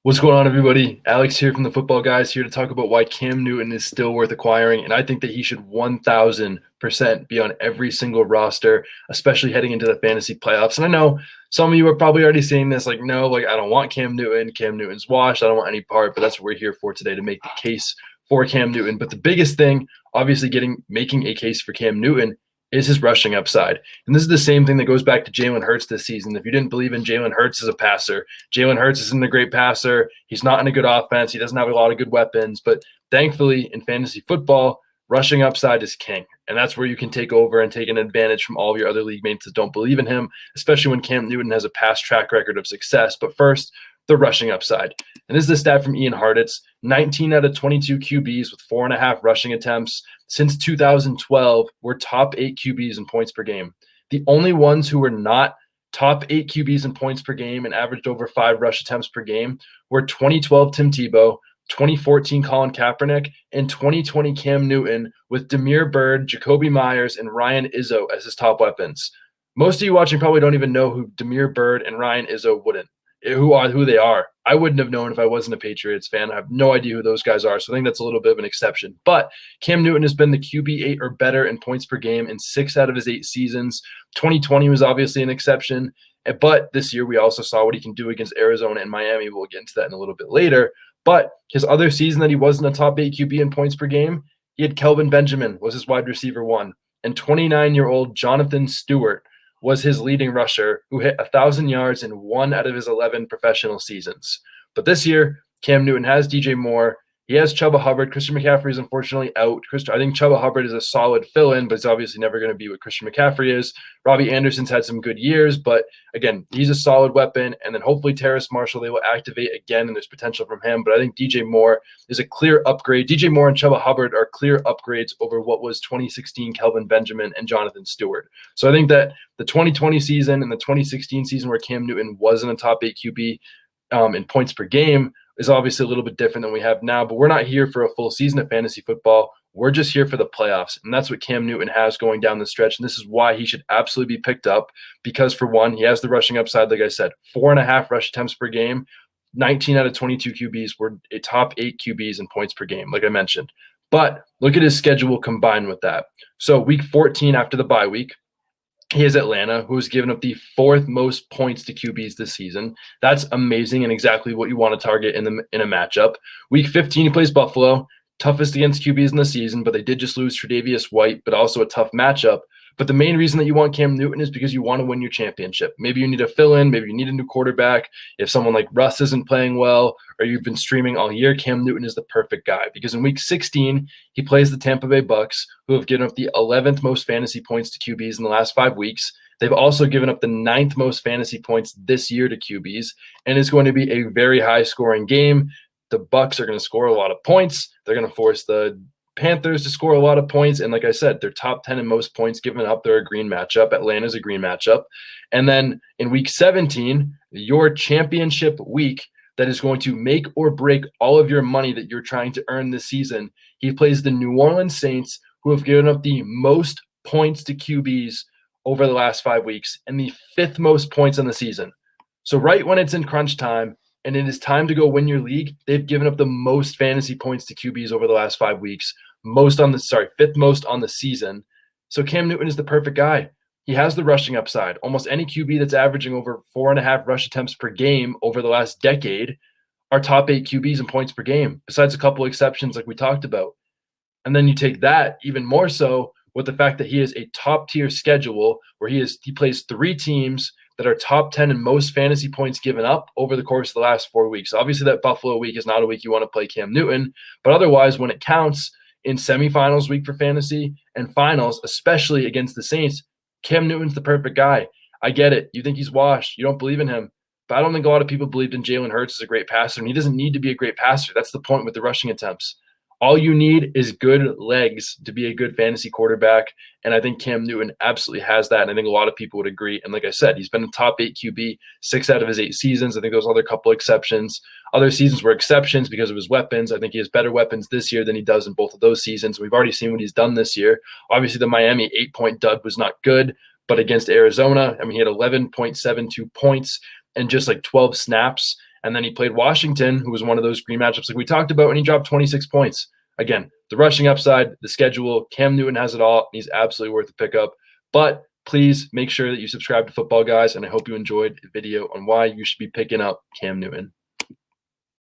What's going on, everybody? Alex here from the Football Guys, here to talk about why Cam Newton is still worth acquiring, and I think that he should 1,000% be on every single roster, especially heading into the fantasy playoffs. And I know some of you are probably already saying this, like, no, like I don't want Cam Newton. Cam Newton's washed. I don't want any part. But that's what we're here for today, to make the case for Cam Newton. But the biggest thing, obviously, making a case for Cam Newton is his rushing upside. And this is the same thing that goes back to Jalen Hurts this season. If you didn't believe in Jalen Hurts as a passer, Jalen Hurts isn't a great passer. He's not in a good offense. He doesn't have a lot of good weapons. But thankfully, in fantasy football, rushing upside is king. And that's where you can take over and take an advantage from all of your other league mates that don't believe in him, especially when Cam Newton has a past track record of success. But first, the rushing upside. And this is the stat from Ian Hartitz: 19 out of 22 QBs with 4.5 rushing attempts since 2012 were top 8 QBs in points per game. The only ones who were not top 8 QBs in points per game and averaged over 5 rush attempts per game were 2012 Tim Tebow, 2014 Colin Kaepernick, and 2020 Cam Newton, with Damiere Byrd, Jacoby Myers, and Ryan Izzo as his top weapons. Most of you watching probably don't even know who Damiere Byrd and Ryan Izzo who they are. I wouldn't have known if I wasn't a Patriots fan. I have no idea who those guys are, so I think that's a little bit of an exception. But Cam Newton has been the QB8 or better in points per game in 6 out of his 8 seasons. 2020 was obviously an exception, but this year we also saw what he can do against Arizona and Miami. We'll get into that in a little bit later. But his other season that he wasn't a top 8 QB in points per game, he had Kelvin Benjamin was his wide receiver 1, and 29-year-old Jonathan Stewart was his leading rusher, who hit 1,000 yards in 1 out of his 11 professional seasons. But this year, Cam Newton has DJ Moore. He has Chuba Hubbard. Christian McCaffrey is unfortunately out. I think Chuba Hubbard is a solid fill-in, but he's obviously never going to be what Christian McCaffrey is. Robbie Anderson's had some good years, but again, he's a solid weapon. And then hopefully Terrace Marshall, they will activate again, and there's potential from him. But I think DJ Moore is a clear upgrade. DJ Moore and Chuba Hubbard are clear upgrades over what was 2016 Kelvin Benjamin and Jonathan Stewart. So I think that the 2020 season and the 2016 season, where Cam Newton wasn't a top 8 QB in points per game, is obviously a little bit different than we have now. But we're not here for a full season of fantasy football. We're just here for the playoffs. And that's what Cam Newton has going down the stretch. And this is why he should absolutely be picked up, because for one, he has the rushing upside. Like I said, 4.5 rush attempts per game. 19 out of 22 QBs were a top 8 QBs in points per game, like I mentioned. But look at his schedule combined with that. So week 14 after the bye week, he has Atlanta, who has given up the 4th most points to QBs this season. That's amazing and exactly what you want to target in a matchup. Week 15, he plays Buffalo, toughest against QBs in the season, but they did just lose Tre'Davious White, but also a tough matchup. But the main reason that you want Cam Newton is because you want to win your championship. Maybe you need a fill-in. Maybe you need a new quarterback. If someone like Russ isn't playing well, or you've been streaming all year, Cam Newton is the perfect guy. Because in week 16, he plays the Tampa Bay Bucks, who have given up the 11th most fantasy points to QBs in the last 5 weeks. They've also given up the 9th most fantasy points this year to QBs, and it's going to be a very high-scoring game. The Bucks are going to score a lot of points. They're going to force the Panthers to score a lot of points. And like I said, they're top 10 in most points given up. They're a green matchup. Atlanta's a green matchup. And then in week 17, your championship week that is going to make or break all of your money that you're trying to earn this season, he plays the New Orleans Saints, who have given up the most points to QBs over the last 5 weeks and the 5th most points on the season. So right when it's in crunch time and it is time to go win your league, they've given up the most fantasy points to QBs over the last 5 weeks. 5th most on the season. So Cam Newton is the perfect guy. He has the rushing upside. Almost any QB that's averaging over 4.5 rush attempts per game over the last decade are top 8 QBs in points per game, besides a couple exceptions like we talked about. And then you take that even more so with the fact that he has a top-tier schedule where he plays 3 teams that are top 10 in most fantasy points given up over the course of the last 4 weeks. Obviously, that Buffalo week is not a week you want to play Cam Newton, but otherwise, when it counts, in semifinals week for fantasy and finals, especially against the Saints, Cam Newton's the perfect guy. I get it. You think he's washed. You don't believe in him. But I don't think a lot of people believed in Jalen Hurts as a great passer, and he doesn't need to be a great passer. That's the point with the rushing attempts. All you need is good legs to be a good fantasy quarterback, and I think Cam Newton absolutely has that, and I think a lot of people would agree. And like I said, he's been a top 8 QB 6 out of his 8 seasons. I think those other couple exceptions. Other seasons were exceptions because of his weapons. I think he has better weapons this year than he does in both of those seasons. We've already seen what he's done this year. Obviously, the Miami 8-point dud was not good, but against Arizona, I mean, he had 11.72 points and just like 12 snaps And then he played Washington, who was one of those green matchups like we talked about, and he dropped 26 points. Again, the rushing upside, the schedule, Cam Newton has it all. He's absolutely worth the pickup. But please make sure that you subscribe to Football Guys, and I hope you enjoyed the video on why you should be picking up Cam Newton.